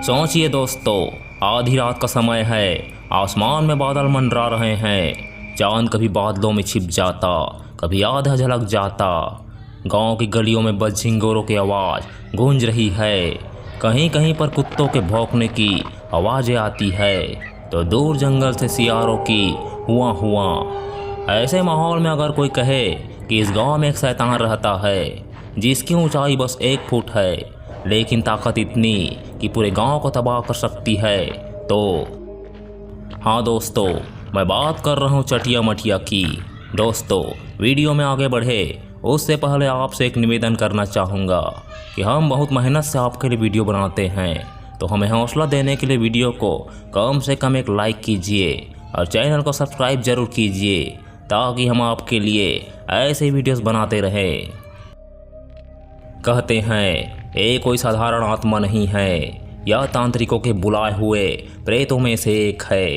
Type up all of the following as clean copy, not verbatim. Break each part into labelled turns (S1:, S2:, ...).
S1: सोचिए दोस्तों, आधी रात का समय है। आसमान में बादल मंडरा रहे हैं। चांद कभी बादलों में छिप जाता, कभी आधा झलक जाता। गांव की गलियों में बदझिंगोरों की आवाज़ गूंज रही है। कहीं कहीं पर कुत्तों के भौंकने की आवाज़ें आती है, तो दूर जंगल से सियारों की हुआ हुआ। ऐसे माहौल में अगर कोई कहे कि इस गांव में एक शैतान रहता है जिसकी ऊंचाई बस 1 फुट है, लेकिन ताकत इतनी कि पूरे गांव को तबाह कर सकती है, तो हाँ दोस्तों, मैं बात कर रहा हूँ चटिया मटिया की। दोस्तों, वीडियो में आगे बढ़े उससे पहले आपसे एक निवेदन करना चाहूँगा कि हम बहुत मेहनत से आपके लिए वीडियो बनाते हैं, तो हमें हौसला देने के लिए वीडियो को कम से कम एक लाइक कीजिए और चैनल को सब्सक्राइब जरूर कीजिए, ताकि हम आपके लिए ऐसे वीडियोस बनाते रहें। कहते हैं ये कोई साधारण आत्मा नहीं है, यह तांत्रिकों के बुलाए हुए प्रेतों में से एक है।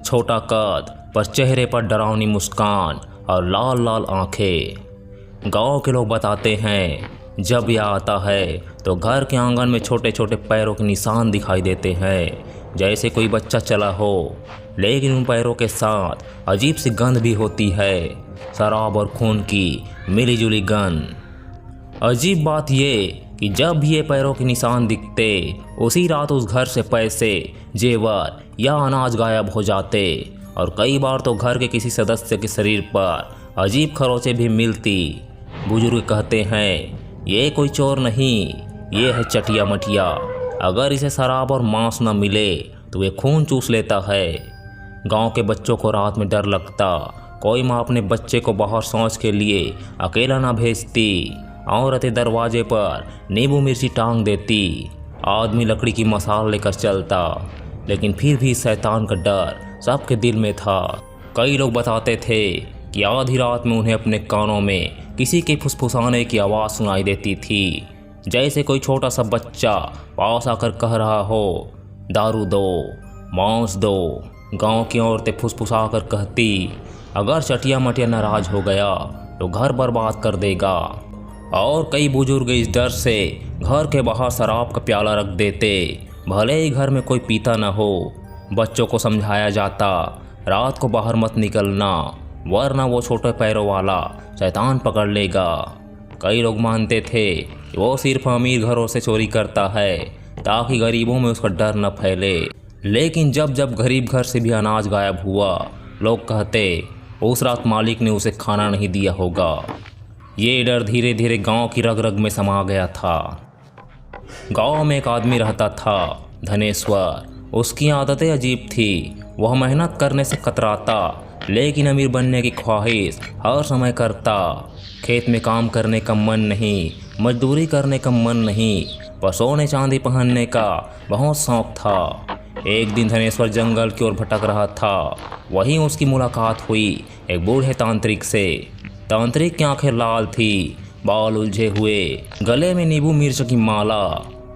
S1: छोटा कद पर चेहरे पर डरावनी मुस्कान और लाल लाल आंखें। गांव के लोग बताते हैं जब यह आता है तो घर के आंगन में छोटे छोटे पैरों के निशान दिखाई देते हैं, जैसे कोई बच्चा चला हो। लेकिन उन पैरों के साथ अजीब सी गंध भी होती है, शराब और खून की मिलीजुली गंध। अजीब बात ये कि जब भी ये पैरों के निशान दिखते, उसी रात उस घर से पैसे, जेवर या अनाज गायब हो जाते, और कई बार तो घर के किसी सदस्य के शरीर पर अजीब खरोंचें भी मिलती। बुजुर्ग कहते हैं ये कोई चोर नहीं, ये है चटिया मटिया। अगर इसे शराब और मांस न मिले तो ये खून चूस लेता है। गांव के बच्चों को रात में डर लगता। कोई माँ अपने बच्चे को बाहर शौच के लिए अकेला ना भेजती। औरतें दरवाजे पर नींबू मिर्ची टांग देती। आदमी लकड़ी की मसाल लेकर चलता, लेकिन फिर भी शैतान का डर सबके दिल में था। कई लोग बताते थे कि आधी रात में उन्हें अपने कानों में किसी के फुसफुसाने की आवाज़ सुनाई देती थी, जैसे कोई छोटा सा बच्चा पास आकर कह रहा हो, दारू दो, मांस दो। गांव की औरतें फुसफुसा कर कहती, अगर चटिया मटिया नाराज हो गया तो घर बर्बाद कर देगा। और कई बुजुर्ग इस डर से घर के बाहर शराब का प्याला रख देते, भले ही घर में कोई पीता न हो। बच्चों को समझाया जाता, रात को बाहर मत निकलना, वरना वो छोटे पैरों वाला शैतान पकड़ लेगा। कई लोग मानते थे कि वो सिर्फ अमीर घरों से चोरी करता है, ताकि गरीबों में उसका डर न फैले। लेकिन जब जब गरीब घर से भी अनाज गायब हुआ, लोग कहते उस रात मालिक ने उसे खाना नहीं दिया होगा। ये डर धीरे धीरे गांव की रग रग में समा गया था। गांव में एक आदमी रहता था, धनेश्वर। उसकी आदतें अजीब थी। वह मेहनत करने से कतराता, लेकिन अमीर बनने की ख्वाहिश हर समय करता। खेत में काम करने का मन नहीं, मजदूरी करने का मन नहीं, पर सोने चांदी पहनने का बहुत शौक था। एक दिन धनेश्वर जंगल की ओर भटक रहा था। वहीं उसकी मुलाकात हुई एक बूढ़े तांत्रिक से। तांत्रिक की आंखें लाल थी, बाल उलझे हुए, गले में नींबू मिर्च की माला।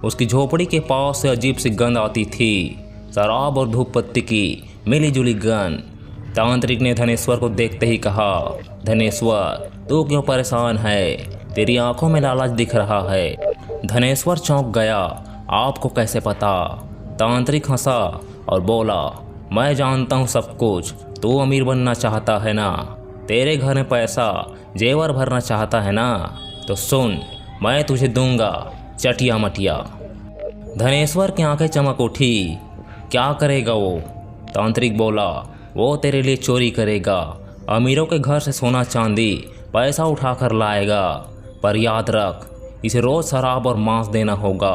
S1: उसकी झोपड़ी के पास से अजीब सी गंध आती थी, शराब और धूप पत्ती की मिलीजुली गंध। तांत्रिक ने धनेश्वर को देखते ही कहा, धनेश्वर, तू क्यों परेशान है? तेरी आंखों में लालच दिख रहा है। धनेश्वर चौंक गया, आपको कैसे पता? तांत्रिक हंसा और बोला, मैं जानता हूँ सब कुछ। तू अमीर बनना चाहता है ना? तेरे घर में पैसा, जेवर भरना चाहता है ना? तो सुन, मैं तुझे दूंगा चटिया मटिया। धनेश्वर की आंखें चमक उठी। क्या करेगा वो? तांत्रिक बोला, वो तेरे लिए चोरी करेगा। अमीरों के घर से सोना चांदी पैसा उठा कर लाएगा, पर याद रख, इसे रोज शराब और मांस देना होगा,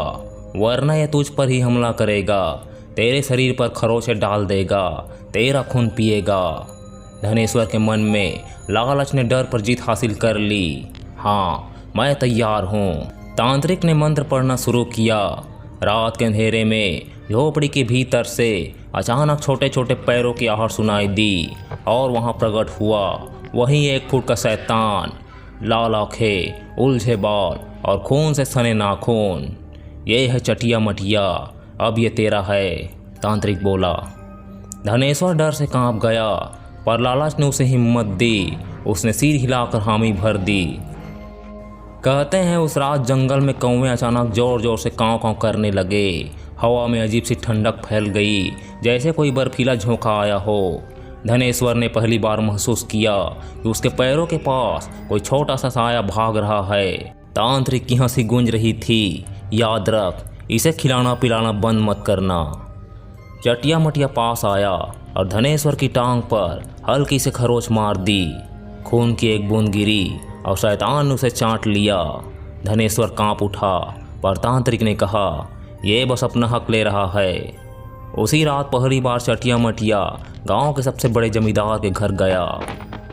S1: वरना यह तुझ पर ही हमला करेगा। तेरे शरीर पर खरोंचे डाल देगा, तेरा खून पिएगा। धनेश्वर के मन में लालच ने डर पर जीत हासिल कर ली। हाँ, मैं तैयार हूँ। तांत्रिक ने मंत्र पढ़ना शुरू किया। रात के अंधेरे में झोपड़ी के भीतर से अचानक छोटे छोटे पैरों की आहट सुनाई दी, और वहाँ प्रकट हुआ वही 1 फुट का शैतान। लाल आंखें, उलझे बाल और खून से सने नाखून। ये है चटिया मटिया, अब ये तेरा है, तांत्रिक बोला। धनेश्वर डर से कांप गया, पर लालच ने उसे हिम्मत दी। उसने सिर हिलाकर हामी भर दी। कहते हैं उस रात जंगल में कौवे अचानक जोर जोर से काँव काँव करने लगे हवा में अजीब सी ठंडक फैल गई, जैसे कोई बर्फीला झोंका आया हो। धनेश्वर ने पहली बार महसूस किया कि उसके पैरों के पास कोई छोटा सा साया भाग रहा है। तांत्रिक की हंसी गूंज रही थी, याद रख, इसे खिलाना पिलाना बंद मत करना। चटिया मटिया पास आया और धनेश्वर की टांग पर हल्की से खरोच मार दी। खून की एक बूंद गिरी और शैतान ने उसे चाट लिया। धनेश्वर कांप उठा, पर तांत्रिक ने कहा, ये बस अपना हक ले रहा है। उसी रात पहली बार चटिया मटिया गांव के सबसे बड़े जमींदार के घर गया।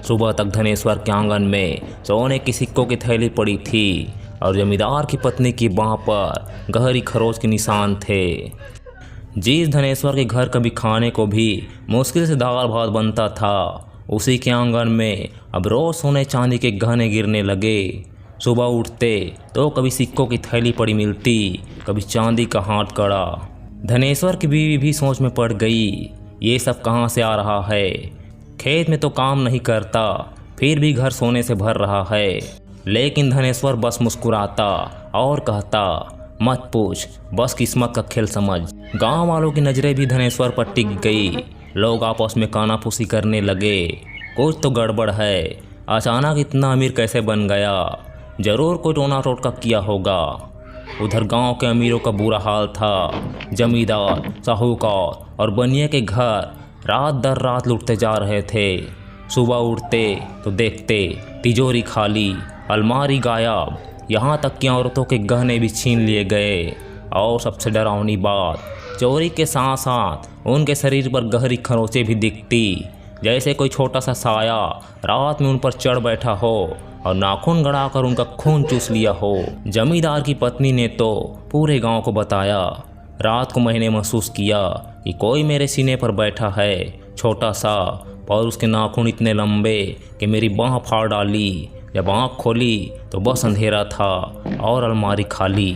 S1: सुबह तक धनेश्वर के आंगन में सोने की सिक्कों की थैली पड़ी थी और जमींदार की पत्नी की बांह पर गहरी खरोच के निशान थे। जिस धनेश्वर के घर कभी खाने को भी मुश्किल से दाल भात बनता था, उसी के आंगन में अब रोज सोने चांदी के गहने गिरने लगे। सुबह उठते तो कभी सिक्कों की थैली पड़ी मिलती, कभी चांदी का हाथ कड़ा। धनेश्वर की बीवी भी सोच में पड़ गई, ये सब कहाँ से आ रहा है। खेत में तो काम नहीं करता, फिर भी घर सोने से भर रहा है। लेकिन धनेश्वर बस मुस्कुराता और कहता, मत पूछ, बस किस्मत का खेल समझ। गांव वालों की नज़रें भी धनेश्वर पर टिक गई। लोग आपस में कानाफूसी करने लगे, कुछ तो गड़बड़ है, अचानक इतना अमीर कैसे बन गया, जरूर कोई टोना टोटका किया होगा। उधर गांव के अमीरों का बुरा हाल था। जमींदार, साहूकार और बनिए के घर रात दर रात लुटते जा रहे थे। सुबह उठते तो देखते तिजोरी खाली, अलमारी गायब, यहाँ तक कि औरतों के गहने भी छीन लिए गए। और सबसे डरावनी बात, चोरी के साथ साथ उनके शरीर पर गहरी खरोंचें भी दिखती, जैसे कोई छोटा सा साया रात में उन पर चढ़ बैठा हो और नाखून गड़ाकर उनका खून चूस लिया हो। जमींदार की पत्नी ने तो पूरे गांव को बताया। रात को मैंने महसूस किया कि कोई मेरे सीने पर बैठा है, छोटा सा, और उसके नाखून इतने लंबे कि मेरी बाँह फाड़ डाली। जब आँख खोली तो बस अंधेरा था और अलमारी खाली।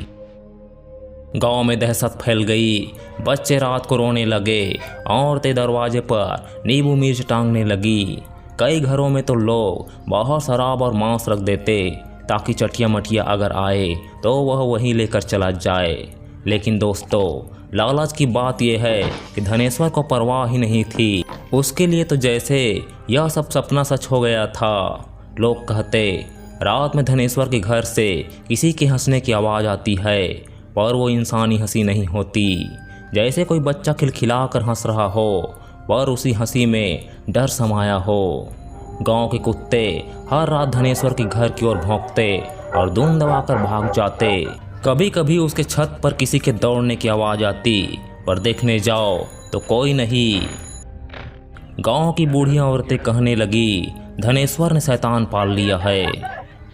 S1: गांव में दहशत फैल गई। बच्चे रात को रोने लगे, औरतें दरवाजे पर नींबू मिर्च टांगने लगी। कई घरों में तो लोग बाहर शराब और मांस रख देते ताकि चटिया मटिया अगर आए तो वह वहीं लेकर चला जाए। लेकिन दोस्तों, लालच की बात यह है कि धनेश्वर को परवाह ही नहीं थी। उसके लिए तो जैसे यह सब सपना सच हो गया था। लोग कहते, रात में धनेश्वर के घर से किसी के हंसने की आवाज़ आती है, पर वो इंसानी हंसी नहीं होती। जैसे कोई बच्चा खिलखिलाकर हंस रहा हो, पर उसी हंसी में डर समाया हो। गांव के कुत्ते हर रात धनेश्वर के घर की ओर भौंकते और धूम दबाकर भाग जाते। कभी कभी उसके छत पर किसी के दौड़ने की आवाज़ आती, पर देखने जाओ तो कोई नहीं। गांव की बूढ़ियां औरतें कहने लगी, धनेश्वर ने शैतान पाल लिया है।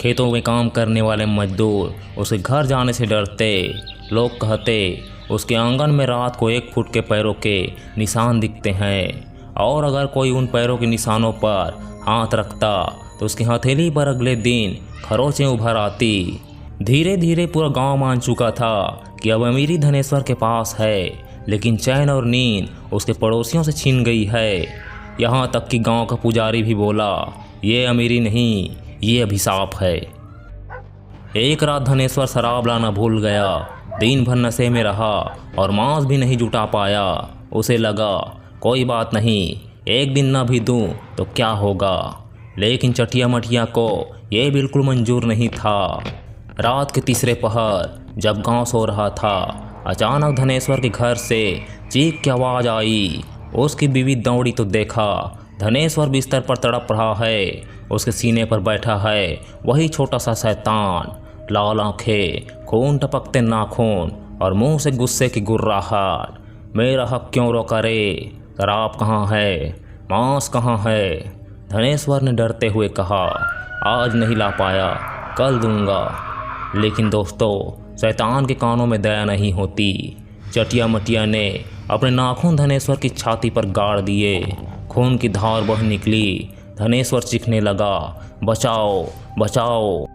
S1: खेतों में काम करने वाले मजदूर उसके घर जाने से डरते। लोग कहते, उसके आंगन में रात को 1 फुट के पैरों के निशान दिखते हैं, और अगर कोई उन पैरों के निशानों पर हाथ रखता तो उसकी हथेली पर अगले दिन खरोचें उभर आती। धीरे धीरे पूरा गांव मान चुका था कि अब अमीरी धनेश्वर के पास है, लेकिन चैन और नींद उसके पड़ोसियों से छीन गई है। यहाँ तक कि गांव का पुजारी भी बोला, ये अमीरी नहीं, ये अभिशाप है। एक रात धनेश्वर शराब लाना भूल गया। दिन भर नशे में रहा और मांस भी नहीं जुटा पाया। उसे लगा, कोई बात नहीं, एक दिन ना भी दूं तो क्या होगा। लेकिन चटिया मटिया को ये बिल्कुल मंजूर नहीं था। रात के तीसरे पहर जब गांव सो रहा था, अचानक धनेश्वर के घर से चीख की आवाज़ आई। उसकी बीवी दौड़ी तो देखा, धनेश्वर बिस्तर पर तड़प रहा है। उसके सीने पर बैठा है वही छोटा सा शैतान। लाल आंखें, खून टपकते नाखून और मुंह से गुस्से की गुर्राहट। मेरा हक क्यों रोका रे? शराब कहाँ है? मांस कहाँ है? धनेश्वर ने डरते हुए कहा, आज नहीं ला पाया, कल दूंगा। लेकिन दोस्तों, शैतान के कानों में दया नहीं होती। चटिया मटिया ने अपने नाखून धनेश्वर की छाती पर गाड़ दिए। खून की धार बह निकली। धनेश्वर चीखने लगा, बचाओ बचाओ।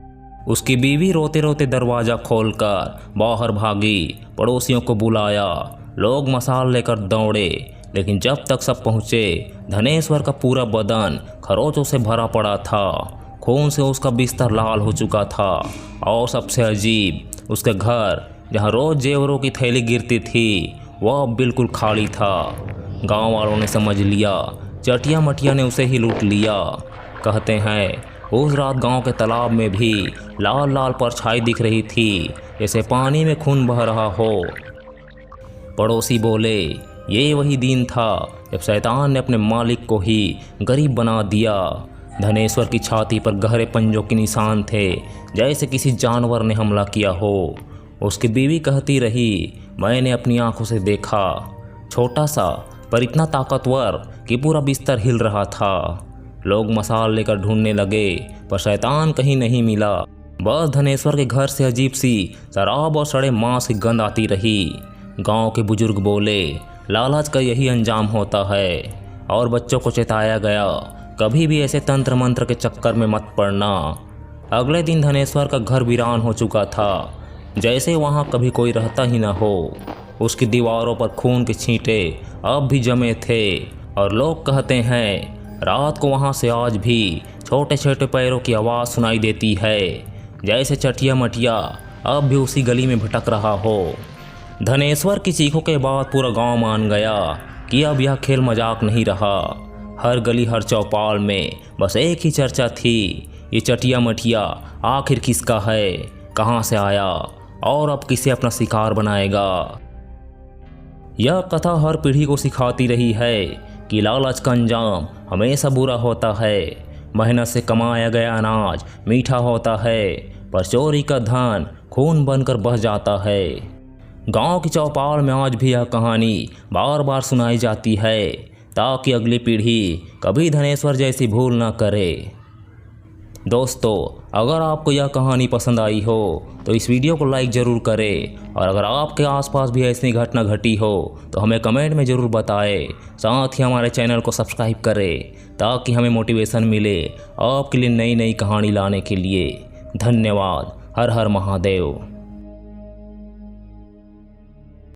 S1: उसकी बीवी रोते रोते दरवाज़ा खोलकर बाहर भागी, पड़ोसियों को बुलाया। लोग मसाल लेकर दौड़े, लेकिन जब तक सब पहुँचे, धनेश्वर का पूरा बदन खरोचों से भरा पड़ा था। खून से उसका बिस्तर लाल हो चुका था और सबसे अजीब, उसके घर जहाँ रोज जेवरों की थैली गिरती थी वह अब बिल्कुल खाली था। गांव वालों ने समझ लिया चटिया मटिया ने उसे ही लूट लिया। कहते हैं उस रात गांव के तालाब में भी लाल लाल परछाई दिख रही थी, जैसे पानी में खून बह रहा हो। पड़ोसी बोले ये वही दिन था जब शैतान ने अपने मालिक को ही गरीब बना दिया। धनेश्वर की छाती पर गहरे पंजों के निशान थे, जैसे किसी जानवर ने हमला किया हो। उसकी बीवी कहती रही मैंने अपनी आंखों से देखा, छोटा सा पर इतना ताकतवर कि पूरा बिस्तर हिल रहा था। लोग मसाल लेकर ढूंढने लगे पर शैतान कहीं नहीं मिला। बस धनेश्वर के घर से अजीब सी शराब और सड़े मांस की गंध आती रही। गांव के बुजुर्ग बोले लालच का यही अंजाम होता है, और बच्चों को चेताया गया कभी भी ऐसे तंत्र मंत्र के चक्कर में मत पड़ना। अगले दिन धनेश्वर का घर वीरान हो चुका था, जैसे वहाँ कभी कोई रहता ही ना हो। उसकी दीवारों पर खून के छींटे अब भी जमे थे, और लोग कहते हैं रात को वहाँ से आज भी छोटे छोटे पैरों की आवाज़ सुनाई देती है, जैसे चटिया मटिया अब भी उसी गली में भटक रहा हो। धनेश्वर की चीखों के बाद पूरा गांव मान गया कि अब यह खेल मजाक नहीं रहा। हर गली हर चौपाल में बस एक ही चर्चा थी, ये चटिया मटिया आखिर किसका है, कहाँ से आया और अब किसे अपना शिकार बनाएगा। यह कथा हर पीढ़ी को सिखाती रही है कि लालच का अंजाम हमेशा बुरा होता है। मेहनत से कमाया गया अनाज मीठा होता है, पर चोरी का धन खून बनकर बह जाता है। गांव की चौपाल में आज भी यह कहानी बार बार सुनाई जाती है, ताकि अगली पीढ़ी कभी धनेश्वर जैसी भूल ना करे। दोस्तों, अगर आपको यह कहानी पसंद आई हो तो इस वीडियो को लाइक ज़रूर करें, और अगर आपके आसपास भी ऐसी घटना घटी हो तो हमें कमेंट में ज़रूर बताएं। साथ ही हमारे चैनल को सब्सक्राइब करें ताकि हमें मोटिवेशन मिले आपके लिए नई नई कहानी लाने के लिए। धन्यवाद। हर हर महादेव।